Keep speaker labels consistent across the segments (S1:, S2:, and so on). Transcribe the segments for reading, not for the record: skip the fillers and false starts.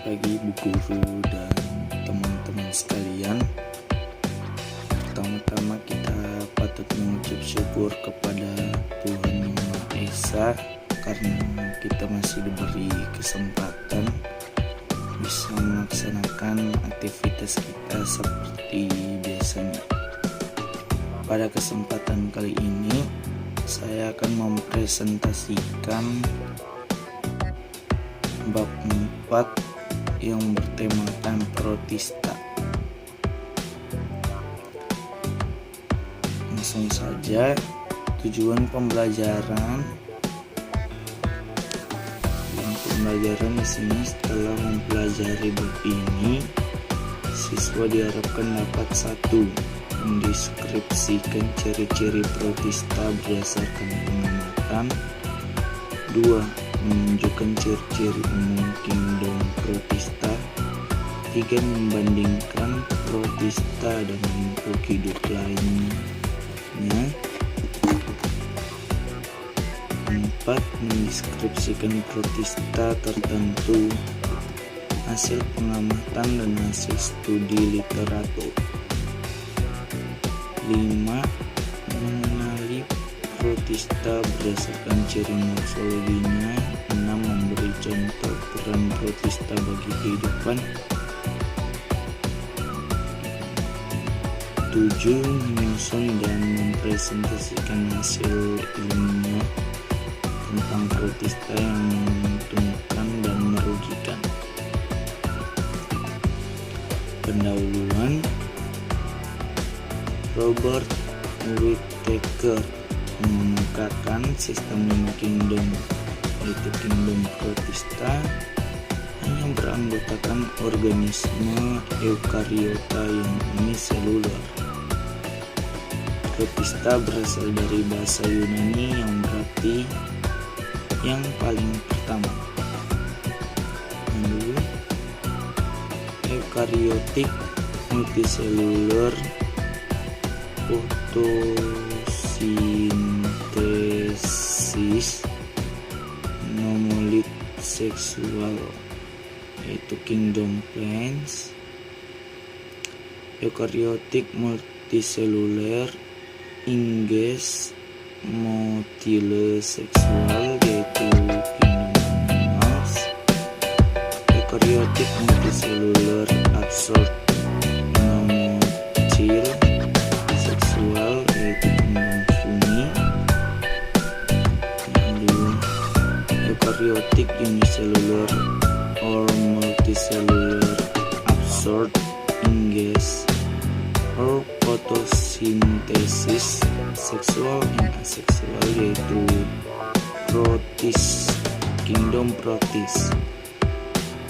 S1: pagi Bu Guru dan teman-teman sekalian. Pertama-tama kita patut mengucap syukur kepada Tuhan Yang Maha Esa karena kita masih diberi kesempatan bisa melaksanakan aktivitas kita seperti biasanya. Pada kesempatan kali ini saya akan mempresentasikan bab 4 yang bertemakan protista. Langsung saja, tujuan pembelajaran. Pembelajaran di sini setelah mempelajari bab ini, siswa diharapkan dapat 1. Mendeskripsikan ciri-ciri protista berdasarkan pengamatan. 2. Menunjukkan ciri-ciri umum kingdom protista. 3. Membandingkan protista dengan makhluk hidup lainnya. 4. Mendeskripsikan protista tertentu, hasil pengamatan dan hasil studi literatur. 5. Mengenali protista berdasarkan ciri morfologinya. 6. Memberi contoh peran protista bagi kehidupan. 7. Menyusun dan mempresentasikan hasil ilmiah tentang protista yang menguntungkan dan merugikan. Pendahuluan. Robert Whittaker mengemukakan sistem 5 kingdom, yaitu kingdom protista hanya beranggotakan organisme eukariota yang uniseluler. Protista berasal dari bahasa Yunani yang berarti yang paling pertama. Lalu eukariotik, multiseluler, fotosintesis, nomolit seksual, yaitu kingdom plants. Eukariotik multiseluler, inges motile seksual, yaitu kingdom animals. Eukariotik multiseluler absorb nomotil seksual, yaitu kingdom fungi. Lalu eukariotik unicellular or multicellular absorb inges or photosynthesis seksual and asexual, yaitu protis, kingdom protis.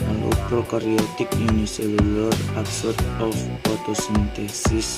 S1: Lalu prokaryotik unicellular absorb of photosynthesis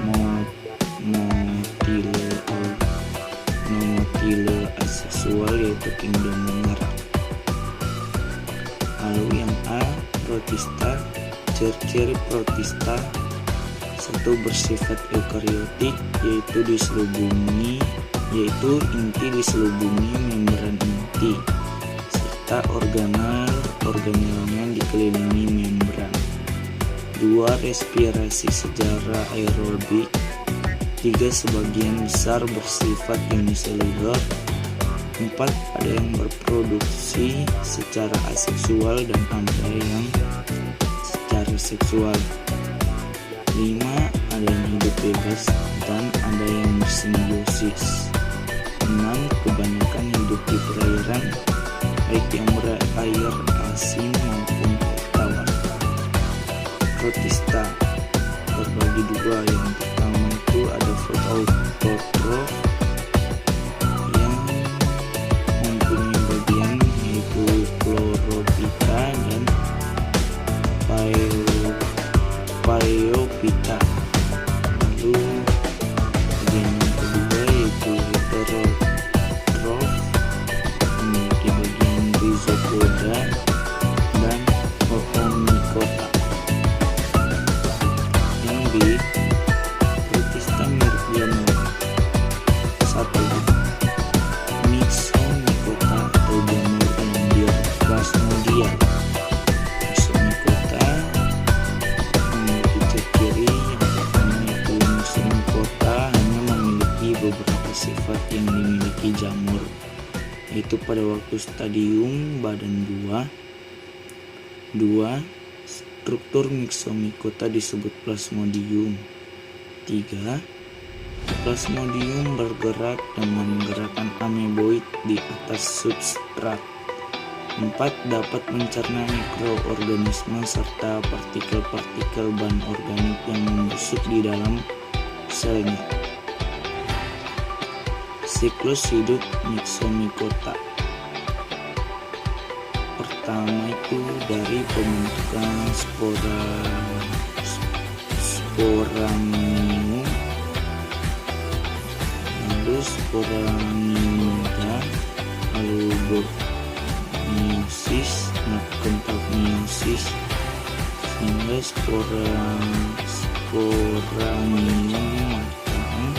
S1: motile or nomotile asexual, yaitu kingdom mineral. Lalu yang A, protista. Ciri-ciri protista. 1. Bersifat eukariotik, yaitu inti diselubungi membran inti serta organelnya dikelilingi membran. 2. Respirasi secara aerobik. 3. Sebagian besar bersifat uniseluler. 4. Ada yang berproduksi secara aseksual dan ada yang secara seksual. 5. Ada yang hidup bebas dan ada yang bersimbiosis. 6. Kebanyakan hidup di perairan, baik yang berair asin maupun tawar. Protista terbagi 2. Yang pertama itu ada autotrof yang mempunyai bagian yaitu chlorophyta dan phaeophyta. Lalu bagian yang kedua yaitu heterotrof, memiliki bagian rhizopoda dan oomycota. Yang B, protista mirip jamur. pada waktu stadium badan buah. 2. Struktur Myxomycota disebut plasmodium. 3. Plasmodium bergerak dengan gerakan ameboid di atas substrat. 4. Dapat mencerna mikroorganisme serta partikel-partikel bahan organik yang membusuk di dalam selnya. Siklus hidup Myxomycota. Pertama itu dari pembentukan sporamium, lalu sporamium muda, lalu meiosis, melakukan tahap meiosis sehingga sporamium matang,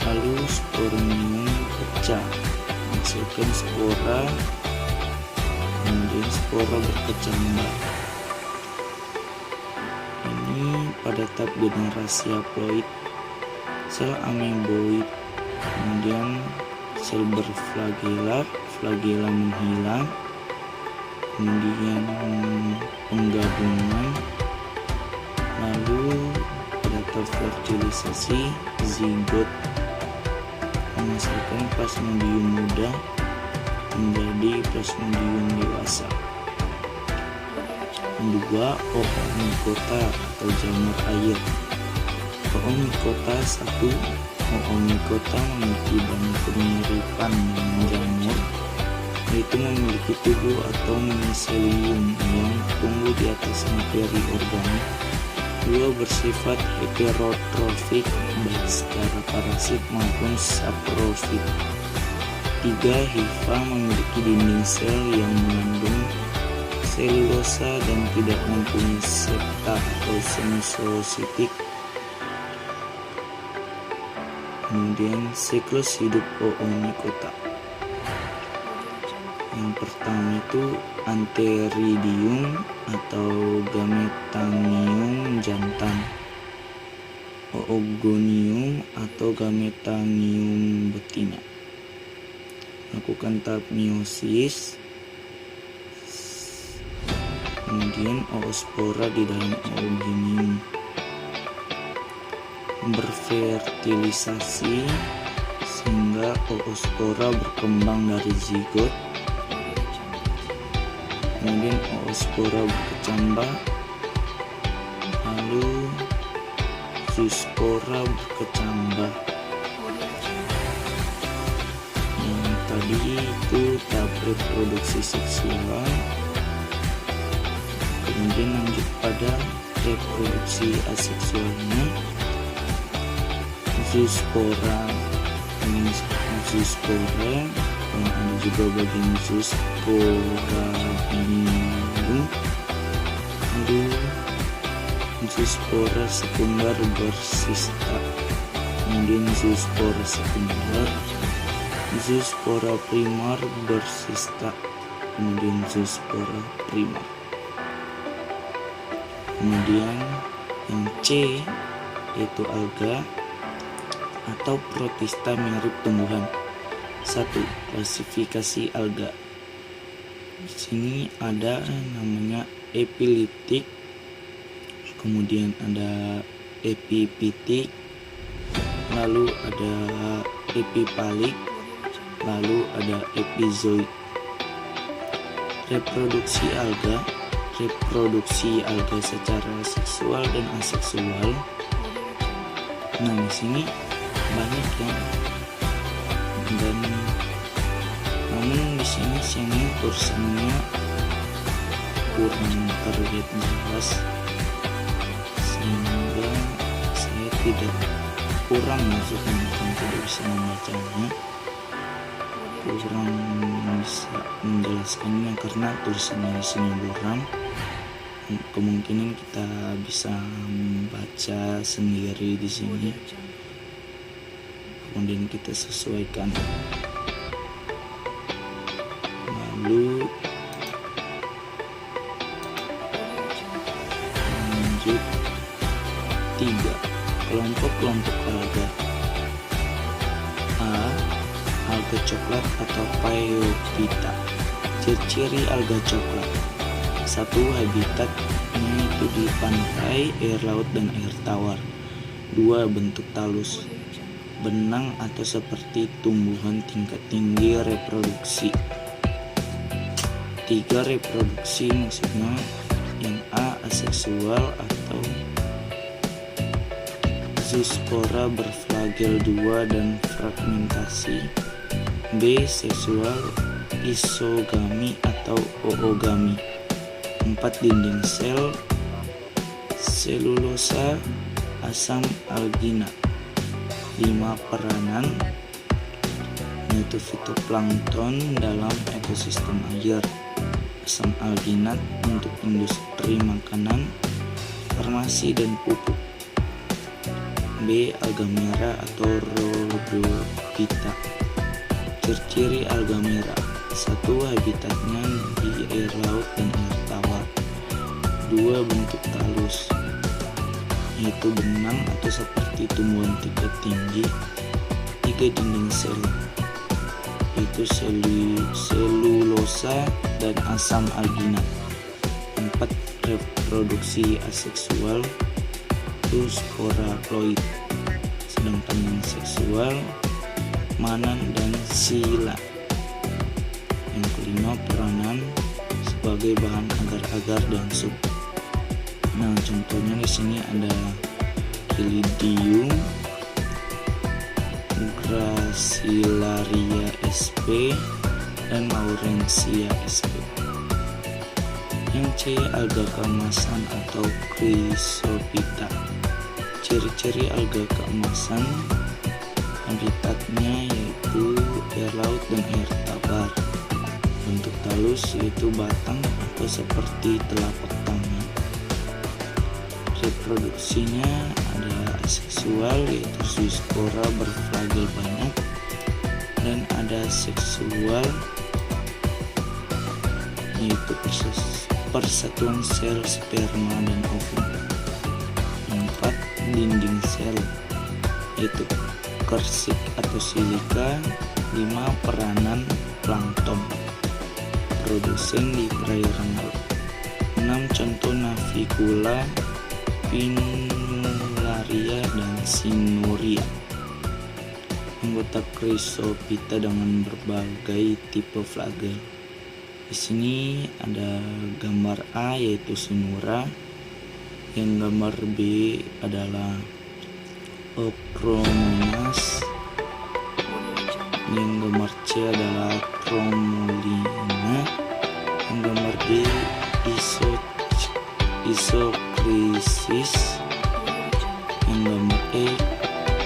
S1: lalu sporamium pecah menghasilkan spora, kemudian spora berkecambah. Ini pada tahap generasi haploid, sel ameboid, kemudian sel berflagela, flagela menghilang, kemudian penggabungan, lalu pada tahap fertilisasi, zigot menghasilkan plasmodium muda menjadi plasmodium dewasa. 2. Oomycota atau jamur air. Oomycota 1. Oomycota memiliki banyak kemiripan dengan jamur, yaitu memiliki tubuh atau miselium yang tumbuh di atas materi organik. 2. Bersifat heterotrofik baik secara parasit maupun saprofit. 3. Hifa memiliki dinding sel yang mengandung selulosa dan tidak mempunyai septa atau sinusoositik. Kemudian siklus hidup Oomycota. Yang pertama itu antheridium atau gametangium jantan, oogonium atau gametangium betina. Lakukan tahap meiosis, kemudian oospora di dalam oogonium, berfertilisasi sehingga oospora berkembang dari zigot, kemudian oospora berkecambah, lalu zoospora berkecambah. Yang tadi itu tahap reproduksi seksual, kemudian lanjut pada reproduksi aseksualnya. Zoospora, ini zoospora, dan ada juga bagian zoosporamium. Lalu zoospora sekunder bersista, kemudian zoospora sekunder, zoospora primar bersista, kemudian zoospora primar. Kemudian yang C yaitu alga atau protista mirip tumbuhan. 1. Klasifikasi alga. Di sini ada namanya epilitik, kemudian ada epipitik, lalu ada epipalik, lalu ada epizoik. Reproduksi alga secara seksual dan aseksual. Nah, di sini banyak ya, dan namun di sini tulisannya kurang terlihat jelas, sehingga saya kurang tidak bisa membacanya, kurang bisa menjelaskannya karena tulisannya di sini kurang. Kemungkinan kita bisa membaca sendiri di sini, kemudian kita sesuaikan. Lalu lanjut 3. Kelompok-kelompok alga. A. Alga alga coklat atau Phaeophyta. Ciri-ciri alga coklat: 1. Habitatnya itu di pantai, air laut, dan air tawar. 2. Bentuk talus, benang atau seperti tumbuhan tingkat tinggi. Reproduksi: 3. Reproduksi maksudnya yang A. Aseksual atau zoospora berflagel 2 dan fragmentasi. B. Seksual, isogami atau oogami. 4. Dinding sel, selulosa, asam alginat. 5. Peranan, yaitu fitoplankton dalam ekosistem air. Asam alginat untuk industri makanan, farmasi, dan pupuk. B. Alga merah atau Rhodophyta. Ciri-ciri alga merah: 1. Habitatnya di air laut dan air tawar. 2. Bentuk talus, yaitu benang atau seperti tumbuhan tingkat tinggi. 3. Dinding sel, yaitu selulosa dan asam alginat. 4. Reproduksi aseksual, itu sporaploid. Sedangkan yang seksual, manan dan sila. Yang kelima, peranan sebagai bahan agar-agar dan sup. Nah, contohnya di sini ada Chilidium, Gracilaria sp, dan Laurencia sp. Yang C, alga keemasan atau Chrysophyta. Ciri-ciri alga keemasan: habitatnya yaitu air laut dan air tawar. Bentuk talus, yaitu batang atau seperti telapak tangan. Reproduksinya ada aseksual, yaitu zoospora berflagel banyak, dan ada seksual, yaitu persatuan sel sperma dan ovum. 4. Dinding sel, yaitu kersik atau silika. 5. Peranan plankton, produsen di perairan laut. 6. Contoh Navicula, Pinularia, dan Sinuria. Anggota Chrysophyta dengan berbagai tipe flagel. Di sini ada gambar A, yaitu Sinura. Yang gambar B adalah Ochromonas. Yang gambar C adalah Tromulina. Yang gambar D Isokrisis. Yang gambar E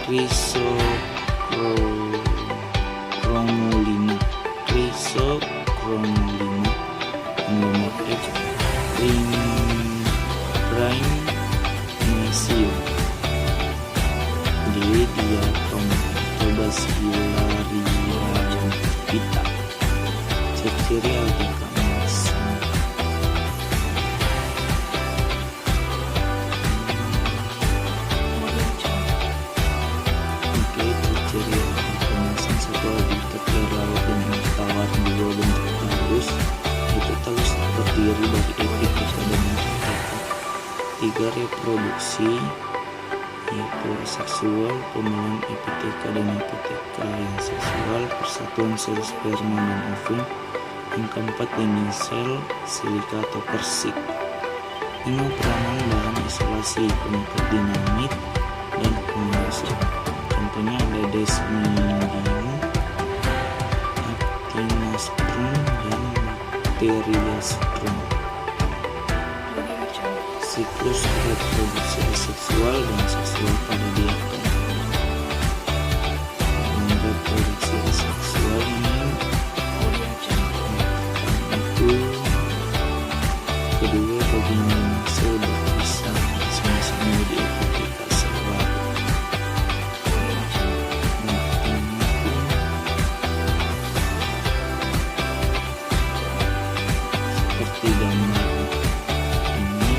S1: Chrysochromulina. Yang gambar F Primesium. D Diatom atau Basilaria Vita. Ciri-ciri alga keemasan: ciri-ciri alga keemasan: 1. Habitat air laut dan air tawar. 2. Bentuk talus, itu talus terdiri dari epiteka dan metastaka. 3. Reproduksi, yaitu seksual, pembuahan epiteka dan epiteka yang seksual, persatuan sel sperma dan ovum. Yang keempat, dinding sel, silika atau persik. 5. Peranan bahan isolasi, pengikat dinamit dan pengembusik. Contohnya ada Desmodium, Actinosprum, dan Bacteriasprum. Siklus reproduksi aseksual dan seksual pada diatom. Reproduksi aseksual ini itu kedua bagian sel berpisah sama-sama di epiteka seluar. Seperti gambar ini.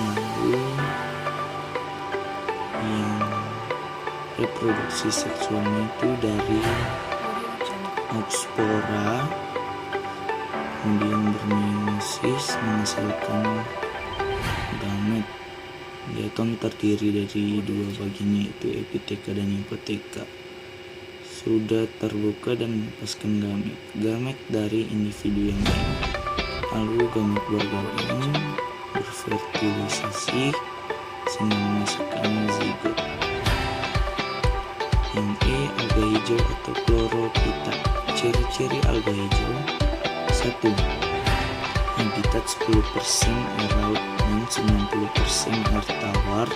S1: Lalu yang reproduksi reproduksi seksualnya itu dari oxpora, kemudian bermeiosis menghasilkan gamet. Diatom terdiri dari dua bagian, yaitu epiteka dan hipoteka. Sudah terbuka dan melepaskan gamet. Gamet dari individu yang lain. Lalu gamet bergabung, berfertilisasi sehingga menghasilkan zigot. Yang alga hijau atau chlorophyta. Ciri-ciri alga hijau: 1. Habitat 10% air laut dan 90% air tawar.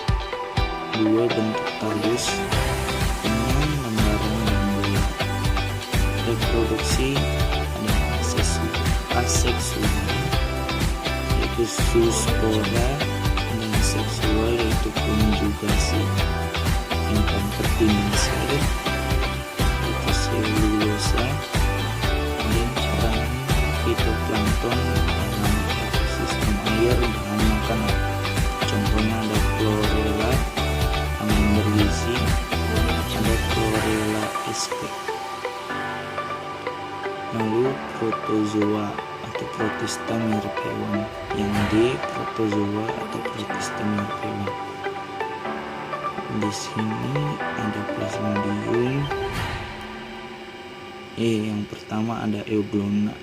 S1: 2. Bentuk talus dengan lembaran dan bola. Reproduksi aseksual, yaitu zoospora, dan seksual, yaitu konjugasi. Yang keempat dinasir, yaitu selulosa, dan peran fitoplankton dalam ekosistem air bahan makanan. Contohnya ada chlorella yang bergizi, ada chlorella sp. Lalu protozoa atau protista mirip hewan. Yang D, protozoa atau protista mirip hewan. Di sini ada plasmodium. Yang pertama ada euglena.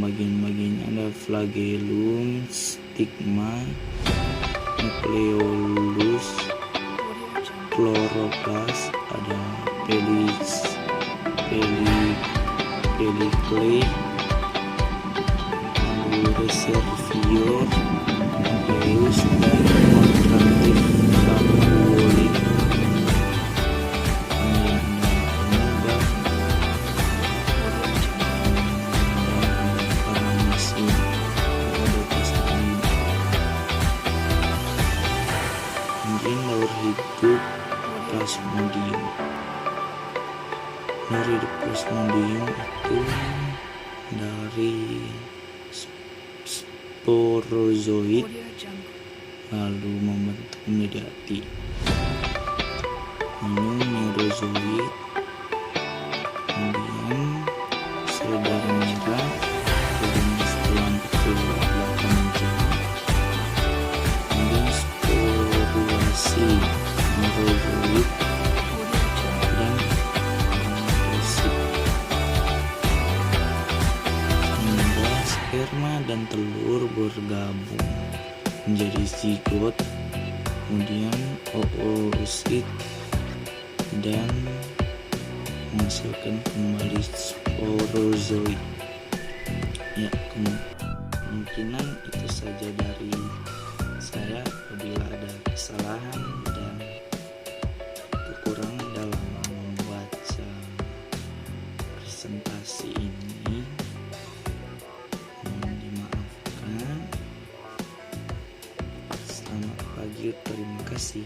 S1: Bagian-bagiannya ada flagellum, stigma, nucleolus, chloroplast, ada pelliculae, lalu reservoir, nucleus, dan kontraktif vakuolit. Daur hidup plasmodium. Daur hidup plasmodium itu dari sporozoid lalu membentuk menjadi hati. Lalu neurozoid, kemudian sel darah merah, kemudian setelah 48 jam, kemudian sporulasi neurozoid, dan neurosit. Sehingga sperma dan telur bergabung menjadi zigot, kemudian oosit, dan menghasilkan kembali sporozoid. Ya, kemungkinan itu saja dari saya. Apabila ada kesalahan dan kekurangan dalam membaca presentasi ini, mohon dimaafkan. Selamat pagi, terima kasih.